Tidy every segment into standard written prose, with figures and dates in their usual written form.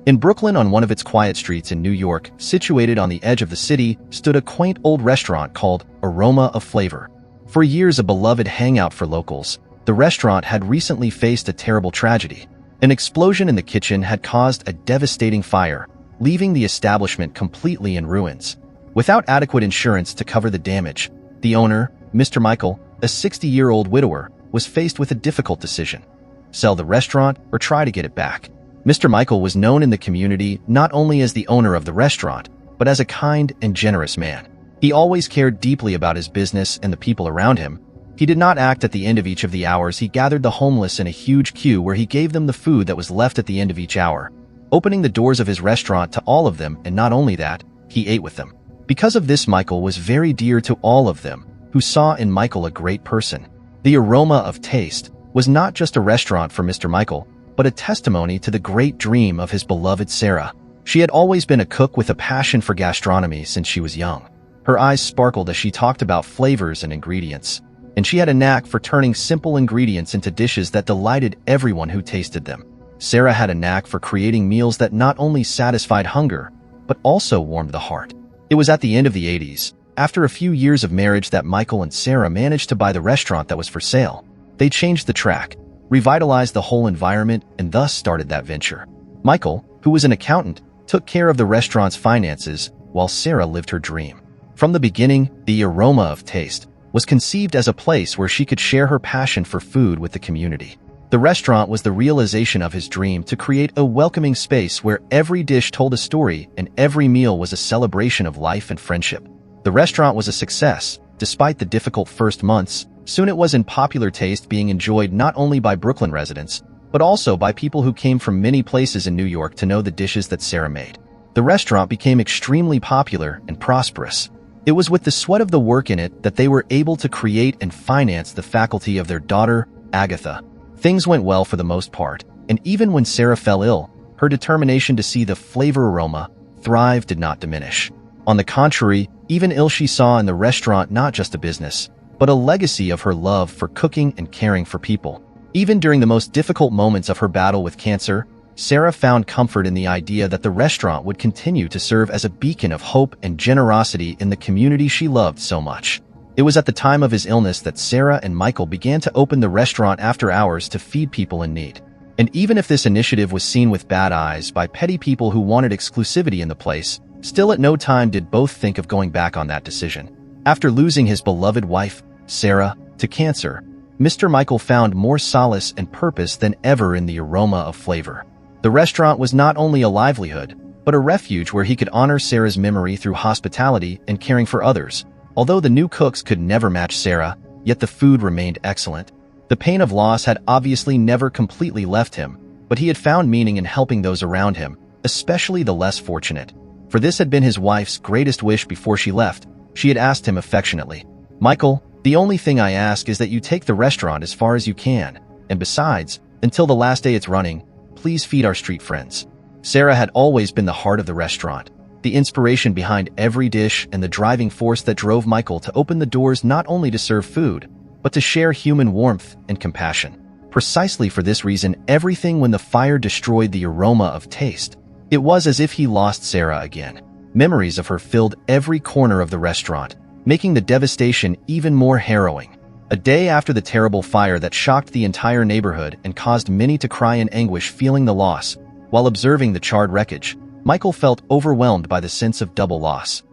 In Brooklyn, on one of its quiet streets in New York, situated on the edge of the city, stood a quaint old restaurant called Aroma of Flavor. For years a beloved hangout for locals, the restaurant had recently faced a terrible tragedy. An explosion in the kitchen had caused a devastating fire, leaving the establishment completely in ruins. Without adequate insurance to cover the damage, the owner, Mr. Michael, a 60-year-old widower, was faced with a difficult decision: sell the restaurant or try to get it back. Mr. Michael was known in the community not only as the owner of the restaurant, but as a kind and generous man. He always cared deeply about his business and the people around him. He did not act at the end of each of the hours. He gathered the homeless in a huge queue where he gave them the food that was left at the end of each hour, opening the doors of his restaurant to all of them, and not only that, he ate with them. Because of this, Michael was very dear to all of them, who saw in Michael a great person. The Aroma of Taste was not just a restaurant for Mr. Michael, but a testimony to the great dream of his beloved Sarah. She had always been a cook with a passion for gastronomy since she was young. Her eyes sparkled as she talked about flavors and ingredients, and she had a knack for turning simple ingredients into dishes that delighted everyone who tasted them. Sarah had a knack for creating meals that not only satisfied hunger, but also warmed the heart. It was at the end of the 80s, after a few years of marriage, that Michael and Sarah managed to buy the restaurant that was for sale. They changed the track, revitalized the whole environment, and thus started that venture. Michael, who was an accountant, took care of the restaurant's finances, while Sarah lived her dream. From the beginning, the Aroma of Taste was conceived as a place where she could share her passion for food with the community. The restaurant was the realization of his dream to create a welcoming space where every dish told a story and every meal was a celebration of life and friendship. The restaurant was a success, despite the difficult first months. Soon it was in popular taste, being enjoyed not only by Brooklyn residents, but also by people who came from many places in New York to know the dishes that Sarah made. The restaurant became extremely popular and prosperous. It was with the sweat of the work in it that they were able to create and finance the faculty of their daughter, Agatha. Things went well for the most part, and even when Sarah fell ill, her determination to see the flavor aroma thrive did not diminish. On the contrary, even ill, she saw in the restaurant not just a business, but a legacy of her love for cooking and caring for people. Even during the most difficult moments of her battle with cancer, Sarah found comfort in the idea that the restaurant would continue to serve as a beacon of hope and generosity in the community she loved so much. It was at the time of his illness that Sarah and Michael began to open the restaurant after hours to feed people in need. And even if this initiative was seen with bad eyes by petty people who wanted exclusivity in the place, still at no time did both think of going back on that decision. After losing his beloved wife, Sarah, to cancer, Mr. Michael found more solace and purpose than ever in the Aroma of Flavor. The restaurant was not only a livelihood, but a refuge where he could honor Sarah's memory through hospitality and caring for others. Although the new cooks could never match Sarah, yet the food remained excellent. The pain of loss had obviously never completely left him, but he had found meaning in helping those around him, especially the less fortunate. For this had been his wife's greatest wish before she left. She had asked him affectionately, "Michael, the only thing I ask is that you take the restaurant as far as you can, and besides, until the last day it's running, please feed our street friends." Sarah had always been the heart of the restaurant, the inspiration behind every dish, and the driving force that drove Michael to open the doors not only to serve food, but to share human warmth and compassion. Precisely for this reason, everything when the fire destroyed the Aroma of Taste, it was as if he lost Sarah again. Memories of her filled every corner of the restaurant, making the devastation even more harrowing. A day after the terrible fire that shocked the entire neighborhood and caused many to cry in anguish feeling the loss, while observing the charred wreckage, Michael felt overwhelmed by the sense of double loss.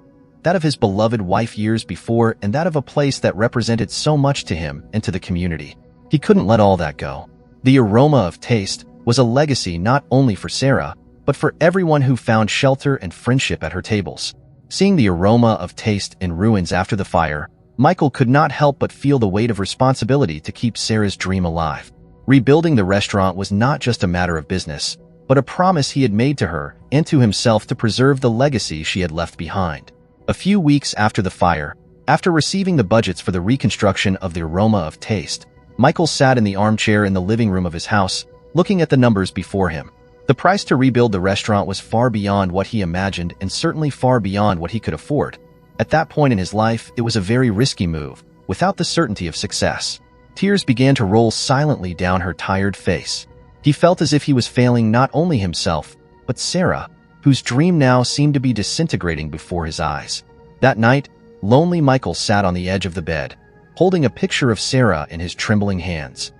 That of his beloved wife years before, and that of a place that represented so much to him and to the community. He couldn't let all that go. The Aroma of Taste was a legacy not only for Sarah, but for everyone who found shelter and friendship at her tables. Seeing the Aroma of Taste in ruins after the fire, Michael could not help but feel the weight of responsibility to keep Sarah's dream alive. Rebuilding the restaurant was not just a matter of business, but a promise he had made to her and to himself to preserve the legacy she had left behind. A few weeks after the fire, after receiving the budgets for the reconstruction of the Aroma of Taste, Michael sat in the armchair in the living room of his house, looking at the numbers before him. The price to rebuild the restaurant was far beyond what he imagined and certainly far beyond what he could afford. At that point in his life, it was a very risky move, without the certainty of success. Tears began to roll silently down her tired face. He felt as if he was failing not only himself, but Sarah, whose dream now seemed to be disintegrating before his eyes. That night, lonely Michael sat on the edge of the bed, holding a picture of Sarah in his trembling hands.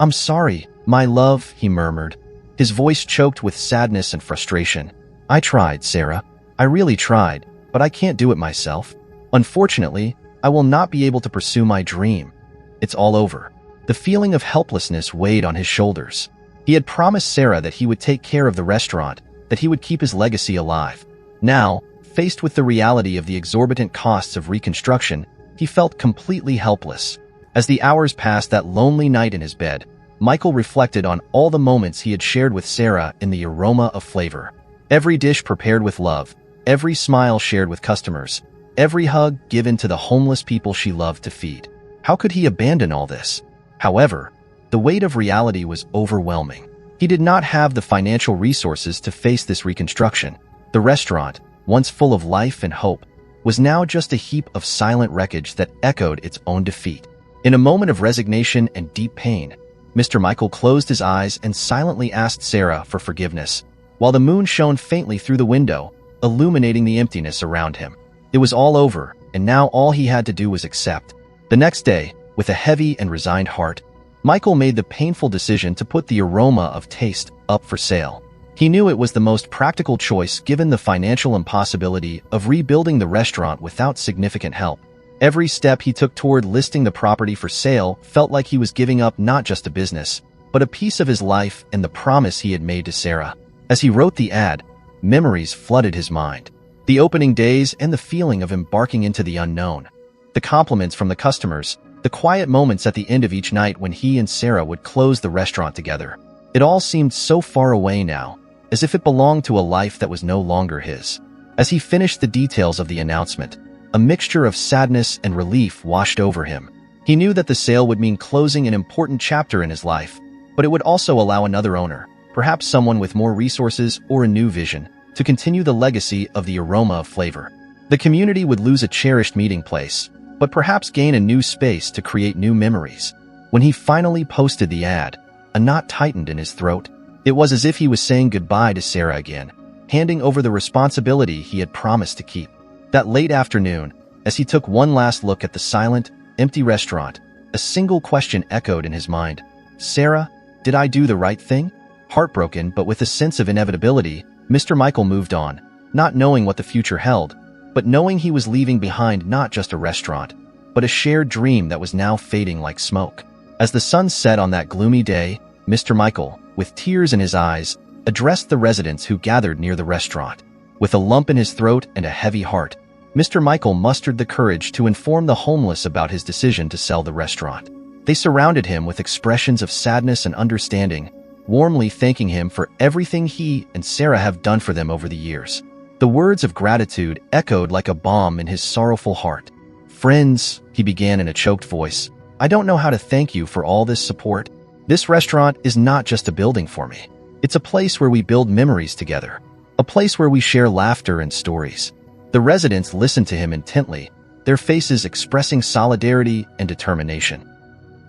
"I'm sorry, my love," he murmured, his voice choked with sadness and frustration. "I tried, Sarah. I really tried, but I can't do it myself. Unfortunately, I will not be able to pursue my dream. It's all over." The feeling of helplessness weighed on his shoulders. He had promised Sarah that he would take care of the restaurant, that he would keep his legacy alive. Now, faced with the reality of the exorbitant costs of reconstruction, he felt completely helpless. As the hours passed that lonely night in his bed, Michael reflected on all the moments he had shared with Sarah in the aroma of flavor. Every dish prepared with love, every smile shared with customers, every hug given to the homeless people she loved to feed. How could he abandon all this? However, the weight of reality was overwhelming. He did not have the financial resources to face this reconstruction. The restaurant, once full of life and hope, was now just a heap of silent wreckage that echoed its own defeat. In a moment of resignation and deep pain, Mr. Michael closed his eyes and silently asked Sarah for forgiveness, while the moon shone faintly through the window, illuminating the emptiness around him. It was all over, and now all he had to do was accept. The next day, with a heavy and resigned heart, Michael made the painful decision to put the aroma of taste up for sale. He knew it was the most practical choice given the financial impossibility of rebuilding the restaurant without significant help. Every step he took toward listing the property for sale felt like he was giving up not just a business, but a piece of his life and the promise he had made to Sarah. As he wrote the ad, memories flooded his mind. The opening days and the feeling of embarking into the unknown. The compliments from the customers, the quiet moments at the end of each night when he and Sarah would close the restaurant together. It all seemed so far away now, as if it belonged to a life that was no longer his. As he finished the details of the announcement, a mixture of sadness and relief washed over him. He knew that the sale would mean closing an important chapter in his life, but it would also allow another owner, perhaps someone with more resources or a new vision, to continue the legacy of the aroma of flavor. The community would lose a cherished meeting place, but perhaps gain a new space to create new memories. When he finally posted the ad, a knot tightened in his throat. It was as if he was saying goodbye to Sarah again, handing over the responsibility he had promised to keep. That late afternoon, as he took one last look at the silent, empty restaurant, a single question echoed in his mind. "Sarah, did I do the right thing?" Heartbroken but with a sense of inevitability, Mr. Michael moved on, not knowing what the future held, but knowing he was leaving behind not just a restaurant, but a shared dream that was now fading like smoke. As the sun set on that gloomy day, Mr. Michael, with tears in his eyes, addressed the residents who gathered near the restaurant. With a lump in his throat and a heavy heart, Mr. Michael mustered the courage to inform the homeless about his decision to sell the restaurant. They surrounded him with expressions of sadness and understanding, warmly thanking him for everything he and Sarah have done for them over the years. The words of gratitude echoed like a balm in his sorrowful heart. "Friends," he began in a choked voice, "I don't know how to thank you for all this support. This restaurant is not just a building for me. It's a place where we build memories together. A place where we share laughter and stories." The residents listened to him intently, their faces expressing solidarity and determination.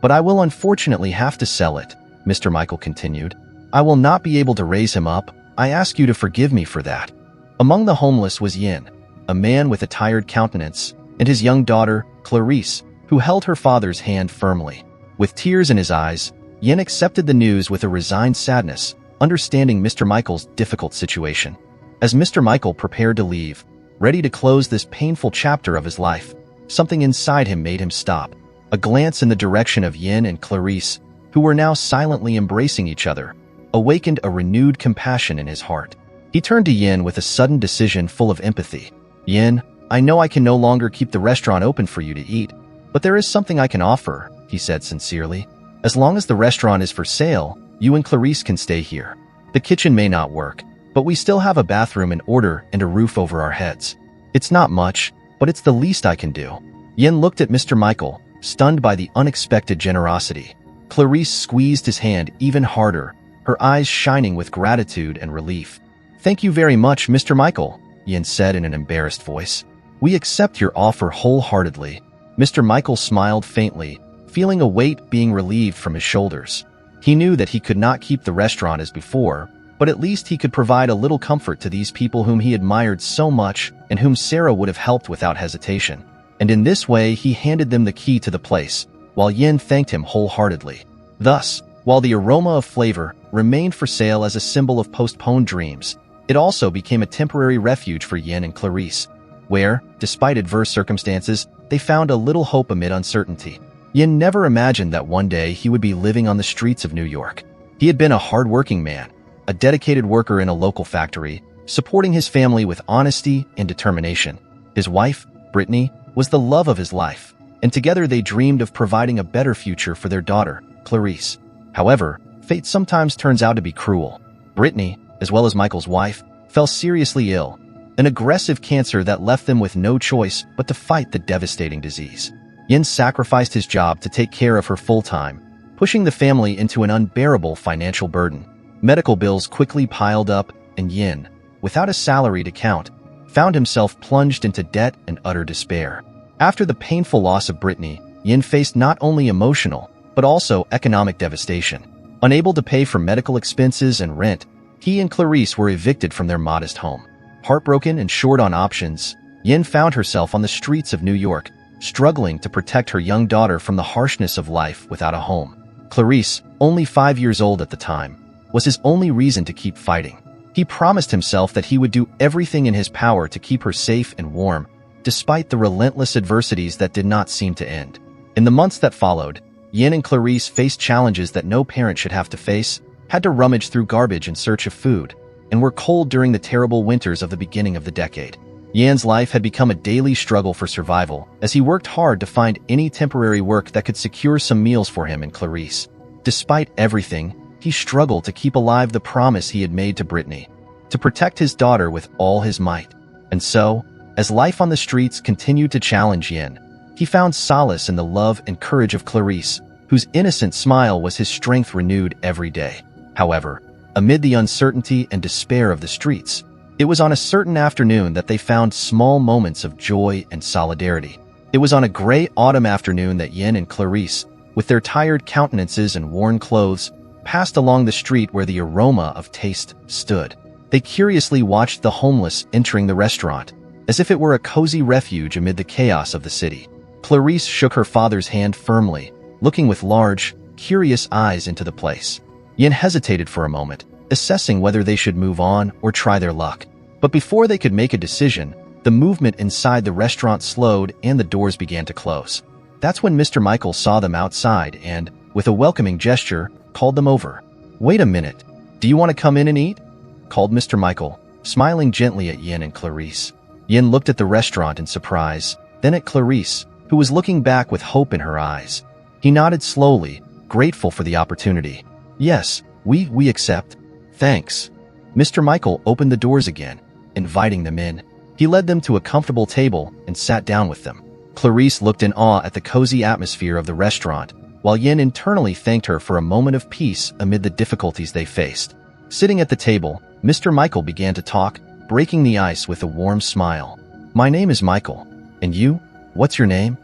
"But I will unfortunately have to sell it," Mr. Michael continued. "I will not be able to raise him up. I ask you to forgive me for that." Among the homeless was Yin, a man with a tired countenance, and his young daughter, Clarice, who held her father's hand firmly. With tears in his eyes, Yin accepted the news with a resigned sadness, understanding Mr. Michael's difficult situation. As Mr. Michael prepared to leave, ready to close this painful chapter of his life, something inside him made him stop. A glance in the direction of Yin and Clarice, who were now silently embracing each other, awakened a renewed compassion in his heart. He turned to Yin with a sudden decision full of empathy. "Yin, I know I can no longer keep the restaurant open for you to eat, but there is something I can offer," he said sincerely. "As long as the restaurant is for sale, you and Clarice can stay here. The kitchen may not work, but we still have a bathroom in order and a roof over our heads. It's not much, but it's the least I can do." Yin looked at Mr. Michael, stunned by the unexpected generosity. Clarice squeezed his hand even harder, her eyes shining with gratitude and relief. "Thank you very much, Mr. Michael," Yin said in an embarrassed voice. "We accept your offer wholeheartedly." Mr. Michael smiled faintly, feeling a weight being relieved from his shoulders. He knew that he could not keep the restaurant as before, but at least he could provide a little comfort to these people whom he admired so much and whom Sarah would have helped without hesitation. And in this way, he handed them the key to the place, while Yin thanked him wholeheartedly. Thus, while the aroma of flavor remained for sale as a symbol of postponed dreams, it also became a temporary refuge for Yin and Clarice, where, despite adverse circumstances, they found a little hope amid uncertainty. Yin never imagined that one day he would be living on the streets of New York. He had been a hard-working man, a dedicated worker in a local factory, supporting his family with honesty and determination. His wife, Brittany, was the love of his life, and together they dreamed of providing a better future for their daughter, Clarice. However, fate sometimes turns out to be cruel. Brittany, as well as Michael's wife, fell seriously ill, an aggressive cancer that left them with no choice but to fight the devastating disease. Yin sacrificed his job to take care of her full-time, pushing the family into an unbearable financial burden. Medical bills quickly piled up, and Yin, without a salary to count, found himself plunged into debt and utter despair. After the painful loss of Brittany, Yin faced not only emotional, but also economic devastation. Unable to pay for medical expenses and rent, he and Clarice were evicted from their modest home. Heartbroken and short on options, Yin found herself on the streets of New York, struggling to protect her young daughter from the harshness of life without a home. Clarice, only 5 years old at the time, was his only reason to keep fighting. He promised himself that he would do everything in his power to keep her safe and warm, despite the relentless adversities that did not seem to end. In the months that followed, Yin and Clarice faced challenges that no parent should have to face, had to rummage through garbage in search of food, and were cold during the terrible winters of the beginning of the decade. Yin's life had become a daily struggle for survival, as he worked hard to find any temporary work that could secure some meals for him and Clarice. Despite everything, he struggled to keep alive the promise he had made to Brittany, to protect his daughter with all his might. And so, as life on the streets continued to challenge Yin, he found solace in the love and courage of Clarice, whose innocent smile was his strength renewed every day. However, amid the uncertainty and despair of the streets, it was on a certain afternoon that they found small moments of joy and solidarity. It was on a gray autumn afternoon that Yin and Clarice, with their tired countenances and worn clothes, passed along the street where the aroma of taste stood. They curiously watched the homeless entering the restaurant, as if it were a cozy refuge amid the chaos of the city. Clarice shook her father's hand firmly, looking with large, curious eyes into the place. Yin hesitated for a moment, assessing whether they should move on or try their luck. But before they could make a decision, the movement inside the restaurant slowed and the doors began to close. That's when Mr. Michael saw them outside and, with a welcoming gesture, called them over. "Wait a minute. Do you want to come in and eat?" called Mr. Michael, smiling gently at Yin and Clarice. Yin looked at the restaurant in surprise, then at Clarice, who was looking back with hope in her eyes. He nodded slowly, grateful for the opportunity. "Yes, we accept. Thanks." Mr. Michael opened the doors again, inviting them in. He led them to a comfortable table and sat down with them. Clarice looked in awe at the cozy atmosphere of the restaurant, while Yin internally thanked her for a moment of peace amid the difficulties they faced. Sitting at the table, Mr. Michael began to talk, breaking the ice with a warm smile. "My name is Michael. And you? What's your name?"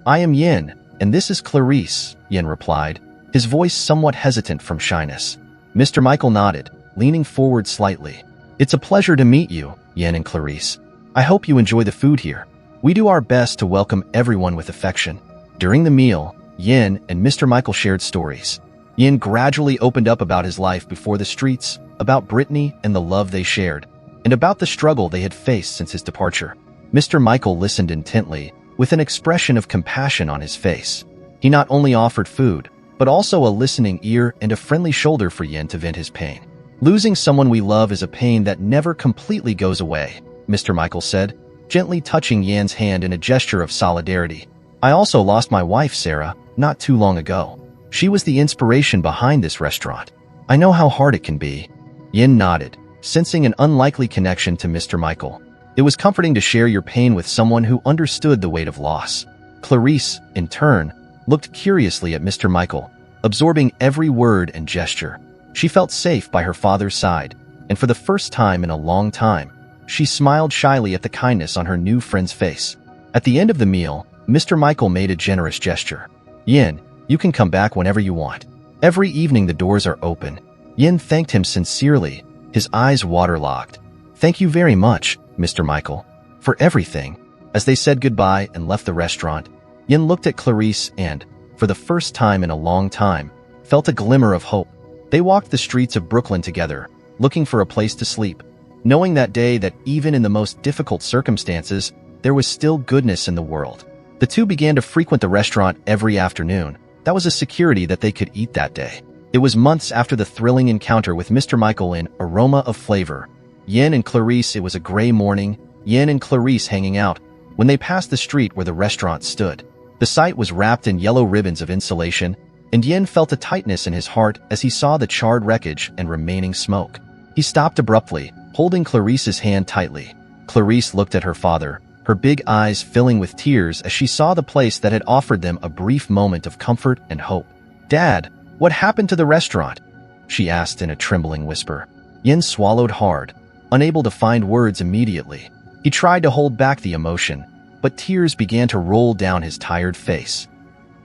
"I am Yin, and this is Clarice," Yin replied, his voice somewhat hesitant from shyness. Mr. Michael nodded, leaning forward slightly. "It's a pleasure to meet you, Yin and Clarice. I hope you enjoy the food here. We do our best to welcome everyone with affection." During the meal, Yin and Mr. Michael shared stories. Yin gradually opened up about his life before the streets, about Brittany and the love they shared, and about the struggle they had faced since his departure. Mr. Michael listened intently, with an expression of compassion on his face. He not only offered food, but also a listening ear and a friendly shoulder for Yin to vent his pain. "Losing someone we love is a pain that never completely goes away," Mr. Michael said, gently touching Yin's hand in a gesture of solidarity. "I also lost my wife, Sarah, not too long ago. She was the inspiration behind this restaurant. I know how hard it can be." Yin nodded, sensing an unlikely connection to Mr. Michael. It was comforting to share your pain with someone who understood the weight of loss. Clarice, in turn, looked curiously at Mr. Michael, absorbing every word and gesture. She felt safe by her father's side, and for the first time in a long time, she smiled shyly at the kindness on her new friend's face. At the end of the meal, Mr. Michael made a generous gesture. "Yin, you can come back whenever you want. Every evening the doors are open." Yin thanked him sincerely, his eyes waterlogged. "Thank you very much, Mr. Michael, for everything." As they said goodbye and left the restaurant, Yin looked at Clarice and, for the first time in a long time, felt a glimmer of hope. They walked the streets of Brooklyn together, looking for a place to sleep, knowing that day that even in the most difficult circumstances, there was still goodness in the world. The two began to frequent the restaurant every afternoon. That was a security that they could eat that day. It was months after the thrilling encounter with Mr. Michael in Aroma of Flavor. Yin and Clarice, it was a gray morning, Yin and Clarice hanging out, when they passed the street where the restaurant stood. The site was wrapped in yellow ribbons of insulation, and Yin felt a tightness in his heart as he saw the charred wreckage and remaining smoke. He stopped abruptly, holding Clarice's hand tightly. Clarice looked at her father, her big eyes filling with tears as she saw the place that had offered them a brief moment of comfort and hope. "Dad, what happened to the restaurant?" she asked in a trembling whisper. Yin swallowed hard, unable to find words immediately. He tried to hold back the emotion, but tears began to roll down his tired face.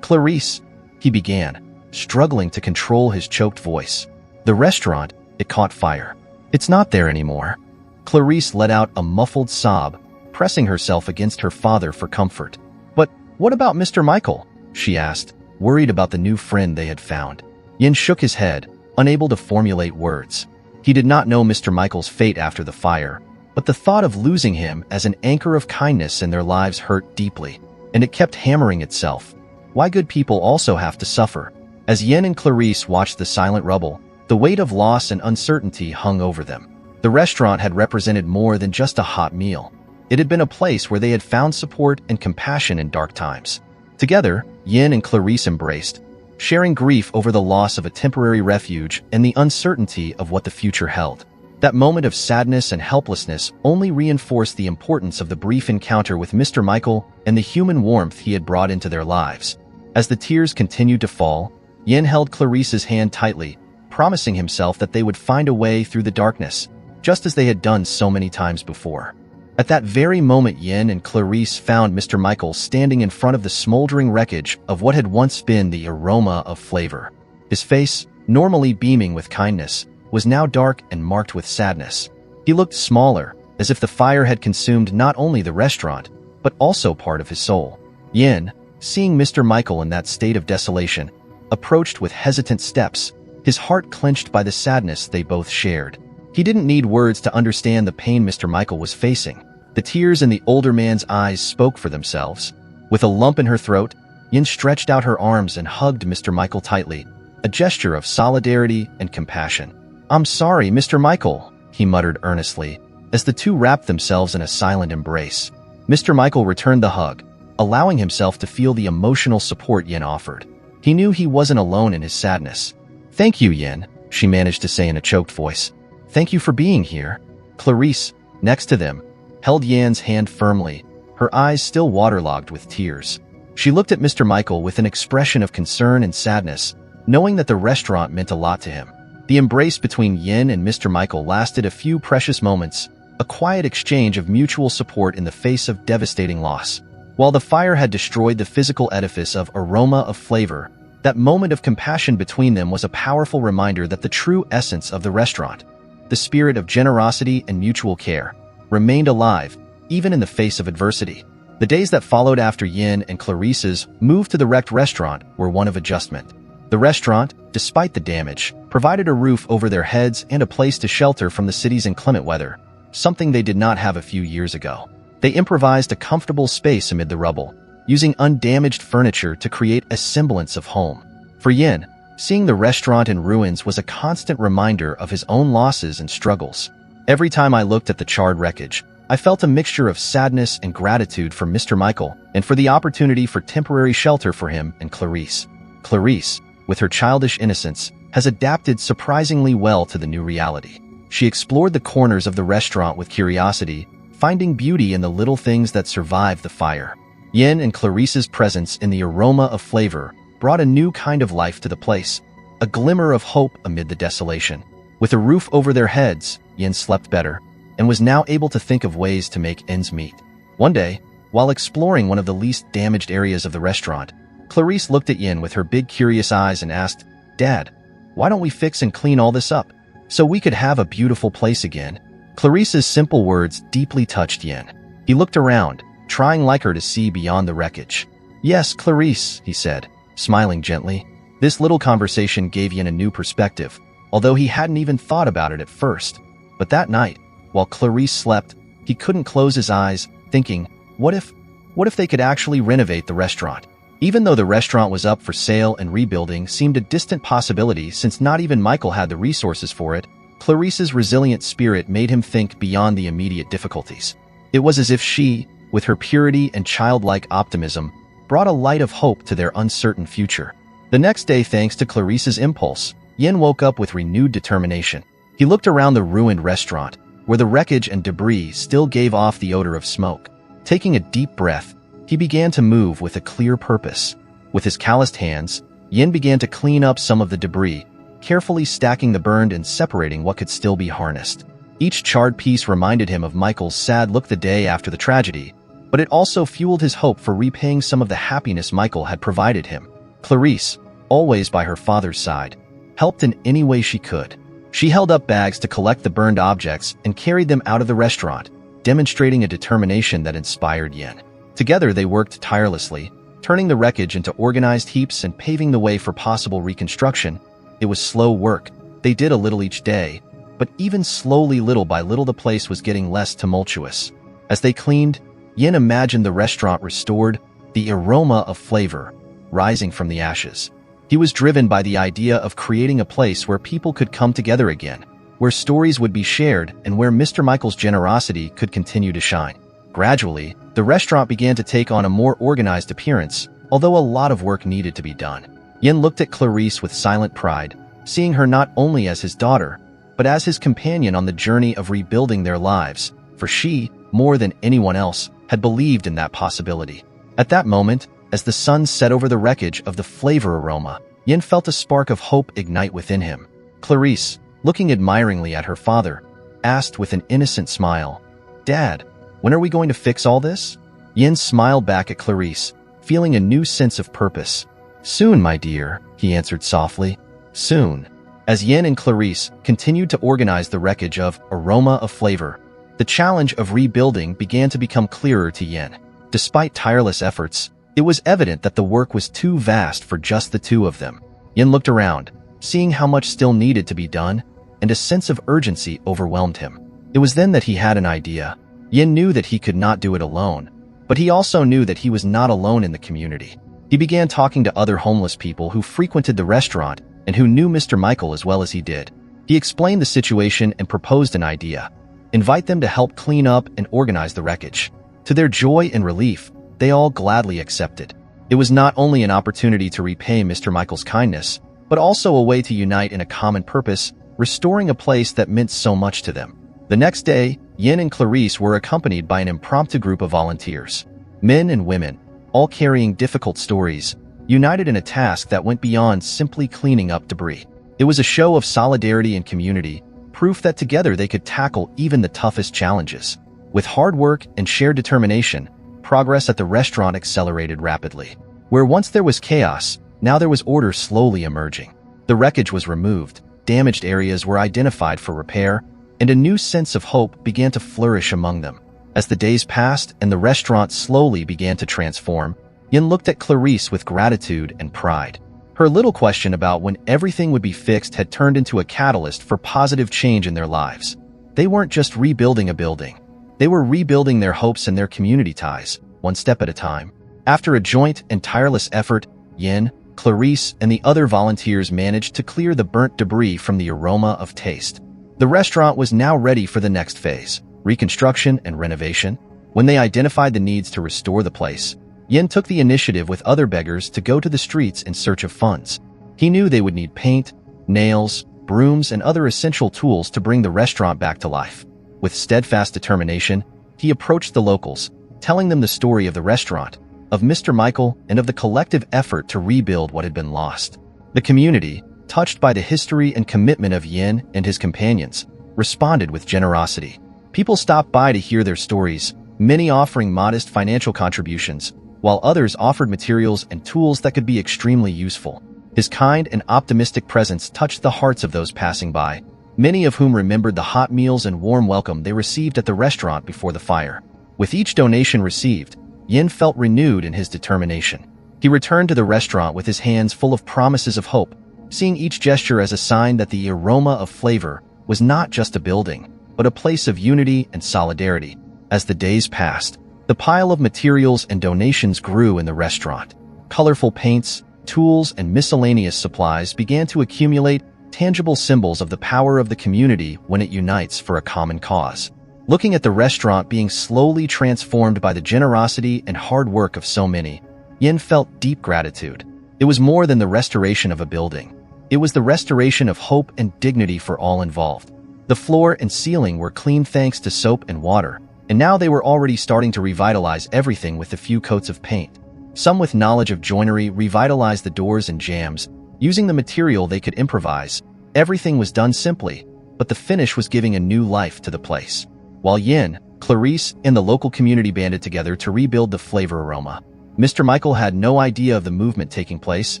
"Clarice," he began, struggling to control his choked voice. "The restaurant, it caught fire. It's not there anymore." Clarice let out a muffled sob, pressing herself against her father for comfort. "But what about Mr. Michael?" she asked, worried about the new friend they had found. Yin shook his head, unable to formulate words. He did not know Mr. Michael's fate after the fire, but the thought of losing him as an anchor of kindness in their lives hurt deeply, and it kept hammering itself. Why good people also have to suffer? As Yin and Clarice watched the silent rubble, the weight of loss and uncertainty hung over them. The restaurant had represented more than just a hot meal. It had been a place where they had found support and compassion in dark times. Together, Yin and Clarice embraced, sharing grief over the loss of a temporary refuge and the uncertainty of what the future held. That moment of sadness and helplessness only reinforced the importance of the brief encounter with Mr. Michael and the human warmth he had brought into their lives. As the tears continued to fall, Yin held Clarice's hand tightly, promising himself that they would find a way through the darkness, just as they had done so many times before. At that very moment, Yin and Clarice found Mr. Michael standing in front of the smoldering wreckage of what had once been the Aroma of Flavor. His face, normally beaming with kindness, was now dark and marked with sadness. He looked smaller, as if the fire had consumed not only the restaurant, but also part of his soul. Yin, seeing Mr. Michael in that state of desolation, approached with hesitant steps, his heart clenched by the sadness they both shared. He didn't need words to understand the pain Mr. Michael was facing. The tears in the older man's eyes spoke for themselves. With a lump in her throat, Yin stretched out her arms and hugged Mr. Michael tightly, a gesture of solidarity and compassion. "I'm sorry, Mr. Michael," he muttered earnestly, as the two wrapped themselves in a silent embrace. Mr. Michael returned the hug, allowing himself to feel the emotional support Yin offered. He knew he wasn't alone in his sadness. "Thank you, Yin," she managed to say in a choked voice. "Thank you for being here." Clarice, next to them, held Yin's hand firmly, her eyes still waterlogged with tears. She looked at Mr. Michael with an expression of concern and sadness, knowing that the restaurant meant a lot to him. The embrace between Yin and Mr. Michael lasted a few precious moments, a quiet exchange of mutual support in the face of devastating loss. While the fire had destroyed the physical edifice of Aroma of Flavor, that moment of compassion between them was a powerful reminder that the true essence of the restaurant, the spirit of generosity and mutual care, remained alive, even in the face of adversity. The days that followed after Yin and Clarice's move to the wrecked restaurant were one of adjustment. The restaurant, despite the damage, provided a roof over their heads and a place to shelter from the city's inclement weather, something they did not have a few years ago. They improvised a comfortable space amid the rubble, using undamaged furniture to create a semblance of home. For Yin, seeing the restaurant in ruins was a constant reminder of his own losses and struggles. Every time I looked at the charred wreckage, I felt a mixture of sadness and gratitude for Mr. Michael and for the opportunity for temporary shelter for him and Clarice. Clarice, with her childish innocence, has adapted surprisingly well to the new reality. She explored the corners of the restaurant with curiosity, finding beauty in the little things that survived the fire. Yin and Clarice's presence in the Aroma of Flavor brought a new kind of life to the place, a glimmer of hope amid the desolation. With a roof over their heads, Yin slept better, and was now able to think of ways to make ends meet. One day, while exploring one of the least damaged areas of the restaurant, Clarice looked at Yin with her big curious eyes and asked, "Dad, why don't we fix and clean all this up?" so we could have a beautiful place again." Clarice's simple words deeply touched Yin. He looked around, trying like her to see beyond the wreckage. "Yes, Clarice," he said, smiling gently. This little conversation gave Yin a new perspective, although he hadn't even thought about it at first. But that night, while Clarice slept, he couldn't close his eyes, thinking, what if they could actually renovate the restaurant? Even though the restaurant was up for sale and rebuilding seemed a distant possibility since not even Michael had the resources for it, Clarice's resilient spirit made him think beyond the immediate difficulties. It was as if she, with her purity and childlike optimism, brought a light of hope to their uncertain future. The next day, thanks to Clarice's impulse, Yin woke up with renewed determination. He looked around the ruined restaurant, where the wreckage and debris still gave off the odor of smoke. Taking a deep breath, he began to move with a clear purpose. With his calloused hands, Yin began to clean up some of the debris, carefully stacking the burned and separating what could still be harnessed. Each charred piece reminded him of Michael's sad look the day after the tragedy, but it also fueled his hope for repaying some of the happiness Michael had provided him. Clarice, always by her father's side, helped in any way she could. She held up bags to collect the burned objects and carried them out of the restaurant, demonstrating a determination that inspired Yin. Together they worked tirelessly, turning the wreckage into organized heaps and paving the way for possible reconstruction. It was slow work. They did a little each day, but even slowly, little by little, the place was getting less tumultuous. As they cleaned, Yin imagined the restaurant restored, the aroma of flavor rising from the ashes. He was driven by the idea of creating a place where people could come together again, where stories would be shared, and where Mr. Michael's generosity could continue to shine. Gradually, the restaurant began to take on a more organized appearance, although a lot of work needed to be done. Yin looked at Clarice with silent pride, seeing her not only as his daughter, but as his companion on the journey of rebuilding their lives, for she, more than anyone else, had believed in that possibility. At that moment, as the sun set over the wreckage of the flavor aroma, Yin felt a spark of hope ignite within him. Clarice, looking admiringly at her father, asked with an innocent smile, "Dad, when are we going to fix all this?" Yin smiled back at Clarice, feeling a new sense of purpose. "Soon, my dear," he answered softly. "Soon." As Yin and Clarice continued to organize the wreckage of Aroma of Flavor, the challenge of rebuilding began to become clearer to Yin. Despite tireless efforts, it was evident that the work was too vast for just the two of them. Yin looked around, seeing how much still needed to be done, and a sense of urgency overwhelmed him. It was then that he had an idea. Yin knew that he could not do it alone, but he also knew that he was not alone in the community. He began talking to other homeless people who frequented the restaurant and who knew Mr. Michael as well as he did. He explained the situation and proposed an idea: invite them to help clean up and organize the wreckage. To their joy and relief, they all gladly accepted. It was not only an opportunity to repay Mr. Michael's kindness, but also a way to unite in a common purpose, restoring a place that meant so much to them. The next day, Yin and Clarice were accompanied by an impromptu group of volunteers. Men and women, all carrying difficult stories, united in a task that went beyond simply cleaning up debris. It was a show of solidarity and community, proof that together they could tackle even the toughest challenges. With hard work and shared determination, progress at the restaurant accelerated rapidly. Where once there was chaos, now there was order slowly emerging. The wreckage was removed, damaged areas were identified for repair, and a new sense of hope began to flourish among them. As the days passed and the restaurant slowly began to transform, Yin looked at Clarice with gratitude and pride. Her little question about when everything would be fixed had turned into a catalyst for positive change in their lives. They weren't just rebuilding a building. They were rebuilding their hopes and their community ties, one step at a time. After a joint and tireless effort, Yin, Clarice, and the other volunteers managed to clear the burnt debris from the aroma of taste. The restaurant was now ready for the next phase: reconstruction and renovation. When they identified the needs to restore the place, Yin took the initiative with other beggars to go to the streets in search of funds. He knew they would need paint, nails, brooms, and other essential tools to bring the restaurant back to life. With steadfast determination, he approached the locals, telling them the story of the restaurant, of Mr. Michael, and of the collective effort to rebuild what had been lost. The community, touched by the history and commitment of Yin and his companions, responded with generosity. People stopped by to hear their stories, many offering modest financial contributions, while others offered materials and tools that could be extremely useful. His kind and optimistic presence touched the hearts of those passing by, many of whom remembered the hot meals and warm welcome they received at the restaurant before the fire. With each donation received, Yin felt renewed in his determination. He returned to the restaurant with his hands full of promises of hope, seeing each gesture as a sign that the Aroma of Flavor was not just a building, but a place of unity and solidarity. As the days passed, the pile of materials and donations grew in the restaurant. Colorful paints, tools, and miscellaneous supplies began to accumulate, tangible symbols of the power of the community when it unites for a common cause. Looking at the restaurant being slowly transformed by the generosity and hard work of so many, Yin felt deep gratitude. It was more than the restoration of a building. It was the restoration of hope and dignity for all involved. The floor and ceiling were clean thanks to soap and water, and now they were already starting to revitalize everything with a few coats of paint. Some with knowledge of joinery revitalized the doors and jambs, using the material they could improvise. Everything was done simply, but the finish was giving a new life to the place. While Yin, Clarice, and the local community banded together to rebuild the Flavor Aroma, Mr. Michael had no idea of the movement taking place.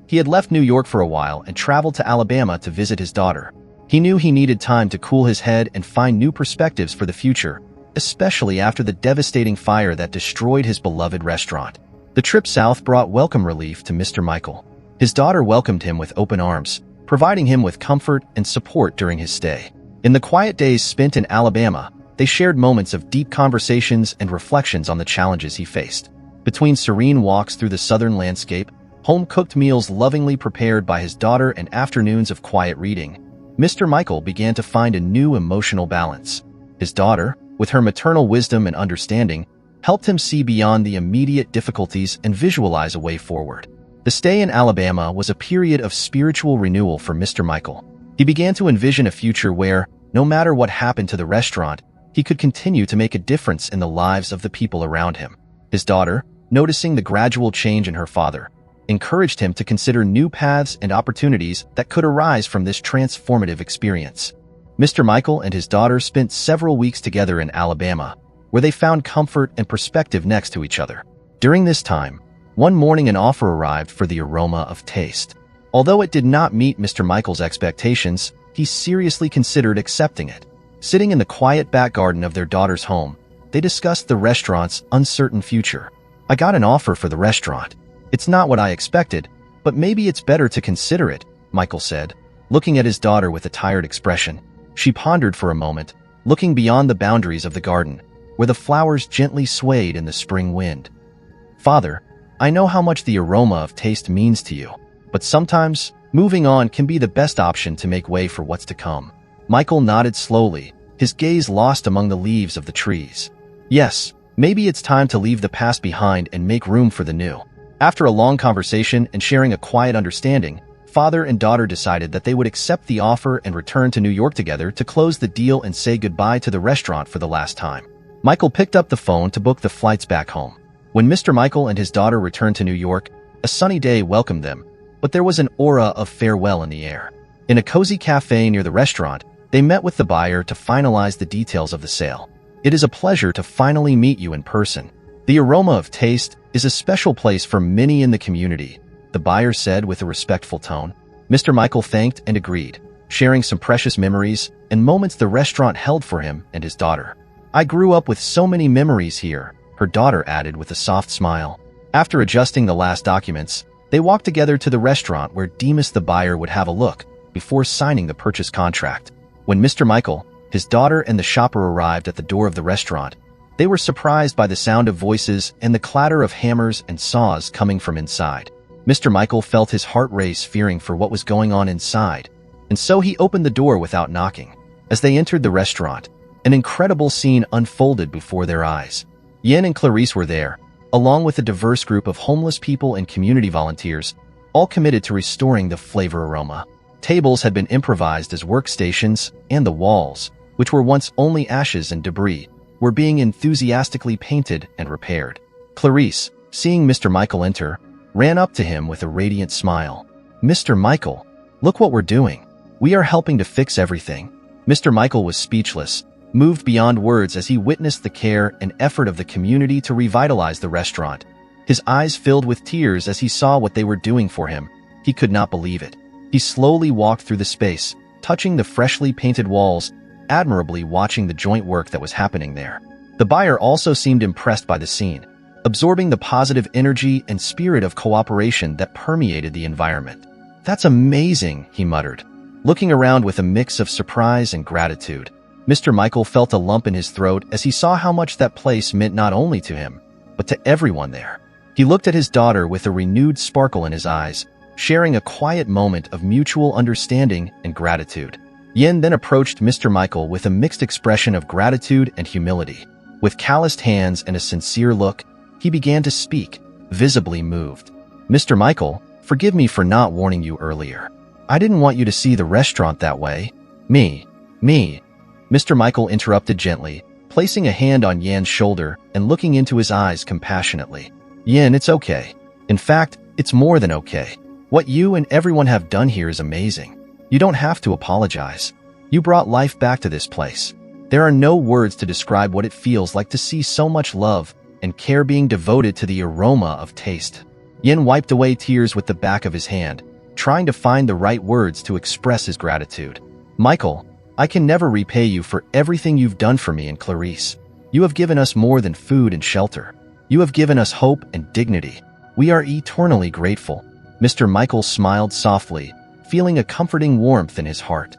He had left New York for a while and traveled to Alabama to visit his daughter. He knew he needed time to cool his head and find new perspectives for the future, especially after the devastating fire that destroyed his beloved restaurant. The trip south brought welcome relief to Mr. Michael. His daughter welcomed him with open arms, providing him with comfort and support during his stay. In the quiet days spent in Alabama, they shared moments of deep conversations and reflections on the challenges he faced. Between serene walks through the southern landscape, home-cooked meals lovingly prepared by his daughter, and afternoons of quiet reading, Mr. Michael began to find a new emotional balance. His daughter, with her maternal wisdom and understanding, helped him see beyond the immediate difficulties and visualize a way forward. The stay in Alabama was a period of spiritual renewal for Mr. Michael. He began to envision a future where, no matter what happened to the restaurant, he could continue to make a difference in the lives of the people around him. His daughter, noticing the gradual change in her father, encouraged him to consider new paths and opportunities that could arise from this transformative experience. Mr. Michael and his daughter spent several weeks together in Alabama, where they found comfort and perspective next to each other. During this time, one morning an offer arrived for the Aroma of Taste. Although it did not meet Mr. Michael's expectations, he seriously considered accepting it. Sitting in the quiet back garden of their daughter's home, they discussed the restaurant's uncertain future. "I got an offer for the restaurant. It's not what I expected, but maybe it's better to consider it," Michael said, looking at his daughter with a tired expression. She pondered for a moment, looking beyond the boundaries of the garden, where the flowers gently swayed in the spring wind. "Father, I know how much the Aroma of Taste means to you, but sometimes moving on can be the best option to make way for what's to come." Michael nodded slowly, his gaze lost among the leaves of the trees. "Yes, maybe it's time to leave the past behind and make room for the new." After a long conversation and sharing a quiet understanding, father and daughter decided that they would accept the offer and return to New York together to close the deal and say goodbye to the restaurant for the last time. Michael picked up the phone to book the flights back home. When Mr. Michael and his daughter returned to New York, a sunny day welcomed them, but there was an aura of farewell in the air. In a cozy cafe near the restaurant, they met with the buyer to finalize the details of the sale. "It is a pleasure to finally meet you in person. The Aroma of Taste is a special place for many in the community," the buyer said with a respectful tone. Mr. Michael thanked and agreed, sharing some precious memories and moments the restaurant held for him and his daughter. "I grew up with so many memories here," her daughter added with a soft smile. After adjusting the last documents, they walked together to the restaurant where Demas the buyer would have a look before signing the purchase contract. When Mr. Michael, his daughter, and the shopper arrived at the door of the restaurant, they were surprised by the sound of voices and the clatter of hammers and saws coming from inside. Mr. Michael felt his heart race, fearing for what was going on inside, and so he opened the door without knocking. As they entered the restaurant, an incredible scene unfolded before their eyes. Yin and Clarice were there, along with a diverse group of homeless people and community volunteers, all committed to restoring the Flavor Aroma. Tables had been improvised as workstations, and the walls, which were once only ashes and debris, were being enthusiastically painted and repaired. Clarice, seeing Mr. Michael enter, ran up to him with a radiant smile. "Mr. Michael, look what we're doing. We are helping to fix everything." Mr. Michael was speechless, moved beyond words as he witnessed the care and effort of the community to revitalize the restaurant. His eyes filled with tears as he saw what they were doing for him. He could not believe it. He slowly walked through the space, touching the freshly painted walls, admirably watching the joint work that was happening there. The buyer also seemed impressed by the scene, absorbing the positive energy and spirit of cooperation that permeated the environment. "That's amazing," he muttered, looking around with a mix of surprise and gratitude. Mr. Michael felt a lump in his throat as he saw how much that place meant not only to him, but to everyone there. He looked at his daughter with a renewed sparkle in his eyes, sharing a quiet moment of mutual understanding and gratitude. Yin then approached Mr. Michael with a mixed expression of gratitude and humility. With calloused hands and a sincere look, he began to speak, visibly moved. "Mr. Michael, forgive me for not warning you earlier. I didn't want you to see the restaurant that way. Me. Mr. Michael interrupted gently, placing a hand on Yan's shoulder and looking into his eyes compassionately. "Yan, it's okay. In fact, it's more than okay. What you and everyone have done here is amazing. You don't have to apologize. You brought life back to this place. There are no words to describe what it feels like to see so much love and care being devoted to the aroma of taste." Yin wiped away tears with the back of his hand, trying to find the right words to express his gratitude. "Michael, I can never repay you for everything you've done for me and Clarice. You have given us more than food and shelter. You have given us hope and dignity. We are eternally grateful." Mr. Michael smiled softly, feeling a comforting warmth in his heart.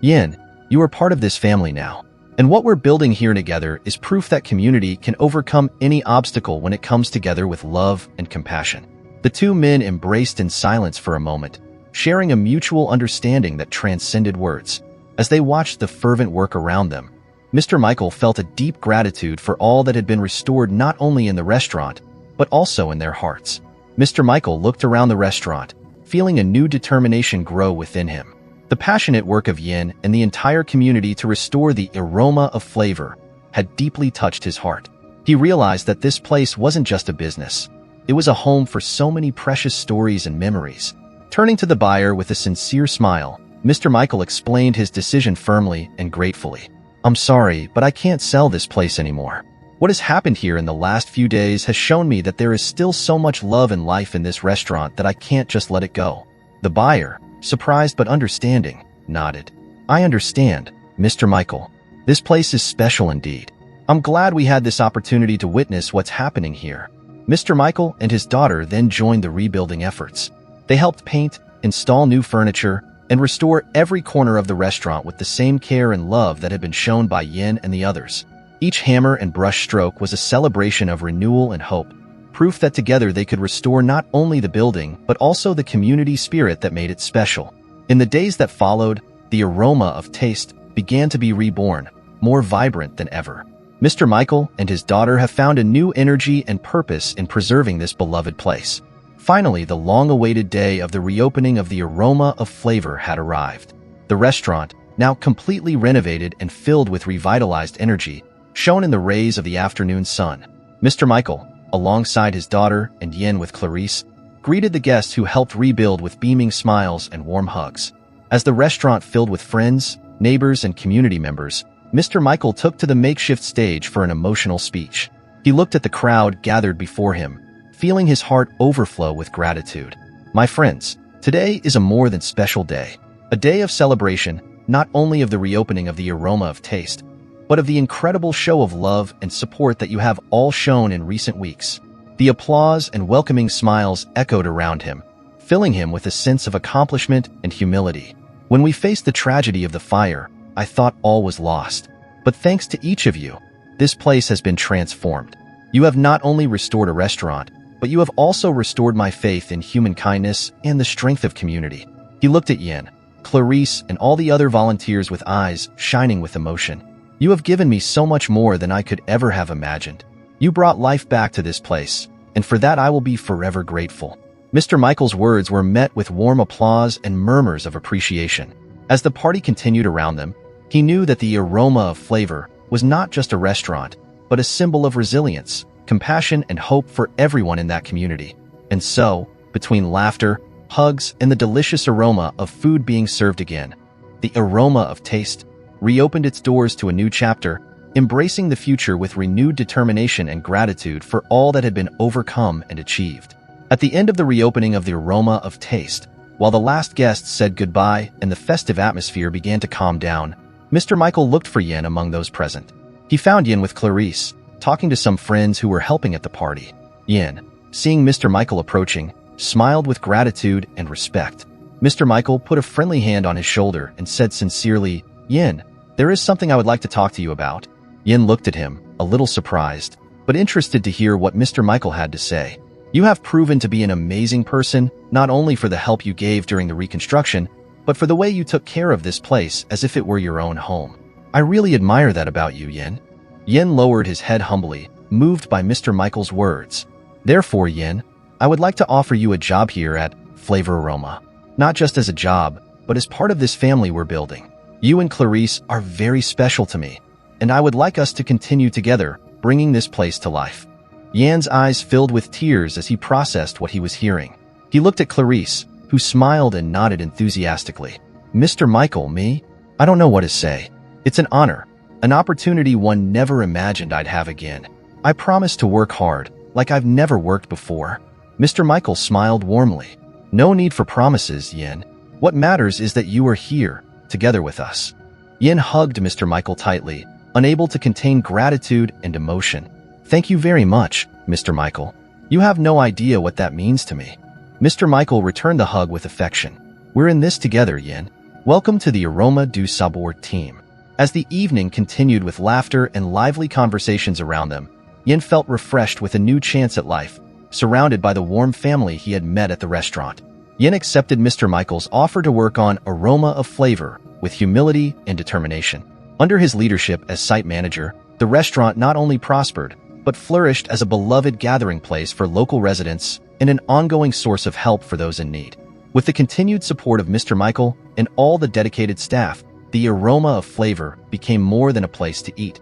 "Yin, you are part of this family now. And what we're building here together is proof that community can overcome any obstacle when it comes together with love and compassion." The two men embraced in silence for a moment, sharing a mutual understanding that transcended words. As they watched the fervent work around them, Mr. Michael felt a deep gratitude for all that had been restored not only in the restaurant, but also in their hearts. Mr. Michael looked around the restaurant, feeling a new determination grow within him. The passionate work of Yin and the entire community to restore the aroma of flavor had deeply touched his heart. He realized that this place wasn't just a business. It was a home for so many precious stories and memories. Turning to the buyer with a sincere smile, Mr. Michael explained his decision firmly and gratefully. "I'm sorry, but I can't sell this place anymore. What has happened here in the last few days has shown me that there is still so much love and life in this restaurant that I can't just let it go." The buyer, surprised but understanding, nodded. "I understand, Mr. Michael. This place is special indeed. I'm glad we had this opportunity to witness what's happening here." Mr. Michael and his daughter then joined the rebuilding efforts. They helped paint, install new furniture, and restore every corner of the restaurant with the same care and love that had been shown by Yin and the others. Each hammer and brush stroke was a celebration of renewal and hope, proof that together they could restore not only the building, but also the community spirit that made it special. In the days that followed, the aroma of taste began to be reborn, more vibrant than ever. Mr. Michael and his daughter have found a new energy and purpose in preserving this beloved place. Finally, the long-awaited day of the reopening of the Aroma of Flavor had arrived. The restaurant, now completely renovated and filled with revitalized energy, shone in the rays of the afternoon sun. Mr. Michael, alongside his daughter and Yin with Clarice, greeted the guests who helped rebuild with beaming smiles and warm hugs. As the restaurant filled with friends, neighbors, and community members, Mr. Michael took to the makeshift stage for an emotional speech. He looked at the crowd gathered before him, feeling his heart overflow with gratitude. "My friends, today is a more than special day. A day of celebration, not only of the reopening of the Aroma of Taste, but of the incredible show of love and support that you have all shown in recent weeks." The applause and welcoming smiles echoed around him, filling him with a sense of accomplishment and humility. "When we faced the tragedy of the fire, I thought all was lost. But thanks to each of you, this place has been transformed. You have not only restored a restaurant, but you have also restored my faith in human kindness and the strength of community." He looked at Yin, Clarice, and all the other volunteers with eyes shining with emotion. "You have given me so much more than I could ever have imagined. You brought life back to this place, and for that I will be forever grateful." Mr. Michael's words were met with warm applause and murmurs of appreciation. As the party continued around them, he knew that the Aroma of Flavor was not just a restaurant, but a symbol of resilience, compassion, and hope for everyone in that community. And so, between laughter, hugs, and the delicious aroma of food being served again, the Aroma of Taste reopened its doors to a new chapter, embracing the future with renewed determination and gratitude for all that had been overcome and achieved. At the end of the reopening of the Aroma of Taste, While the last guests said goodbye and the festive atmosphere began to calm down, Mr. Michael looked for Yin among those present. He found Yin with Clarice, talking to some friends who were helping at the party. Yin, seeing Mr. Michael approaching, smiled with gratitude and respect. Mr. Michael put a friendly hand on his shoulder and said sincerely, "Yin, there is something I would like to talk to you about." Yin looked at him, a little surprised, but interested to hear what Mr. Michael had to say. "You have proven to be an amazing person, not only for the help you gave during the reconstruction, but for the way you took care of this place as if it were your own home. I really admire that about you, Yin." Yin lowered his head humbly, moved by Mr. Michael's words. "Therefore, Yin, I would like to offer you a job here at Flavor Aroma. Not just as a job, but as part of this family we're building. You and Clarice are very special to me, and I would like us to continue together, bringing this place to life." Yan's eyes filled with tears as he processed what he was hearing. He looked at Clarice, who smiled and nodded enthusiastically. "Mr. Michael, me? I don't know what to say. It's an honor, an opportunity one never imagined I'd have again. I promise to work hard, like I've never worked before." Mr. Michael smiled warmly. "No need for promises, Yin. What matters is that you are here, together with us." Yin hugged Mr. Michael tightly, unable to contain gratitude and emotion. "Thank you very much, Mr. Michael. You have no idea what that means to me." Mr. Michael returned the hug with affection. "We're in this together, Yin. Welcome to the Aroma du Sabor team." As the evening continued with laughter and lively conversations around them, Yin felt refreshed with a new chance at life, surrounded by the warm family he had met at the restaurant. Yin accepted Mr. Michael's offer to work on Aroma of Flavor with humility and determination. Under his leadership as site manager, the restaurant not only prospered, but flourished as a beloved gathering place for local residents and an ongoing source of help for those in need. With the continued support of Mr. Michael and all the dedicated staff, the Aroma of Flavor became more than a place to eat.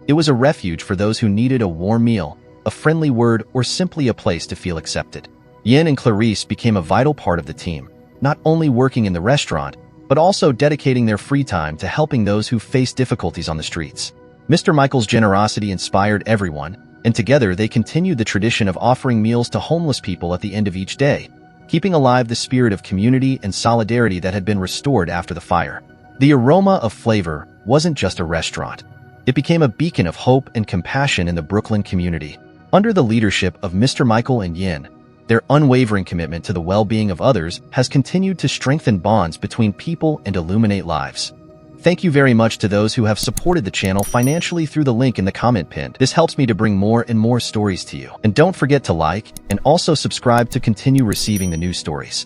It was a refuge for those who needed a warm meal, a friendly word, or simply a place to feel accepted. Yin and Clarice became a vital part of the team, not only working in the restaurant, but also dedicating their free time to helping those who face difficulties on the streets. Mr. Michael's generosity inspired everyone, and together they continued the tradition of offering meals to homeless people at the end of each day, keeping alive the spirit of community and solidarity that had been restored after the fire. The Aroma of Flavor wasn't just a restaurant. It became a beacon of hope and compassion in the Brooklyn community. Under the leadership of Mr. Michael and Yin, their unwavering commitment to the well-being of others has continued to strengthen bonds between people and illuminate lives. Thank you very much to those who have supported the channel financially through the link in the comment pinned. This helps me to bring more and more stories to you. And don't forget to like and also subscribe to continue receiving the new stories.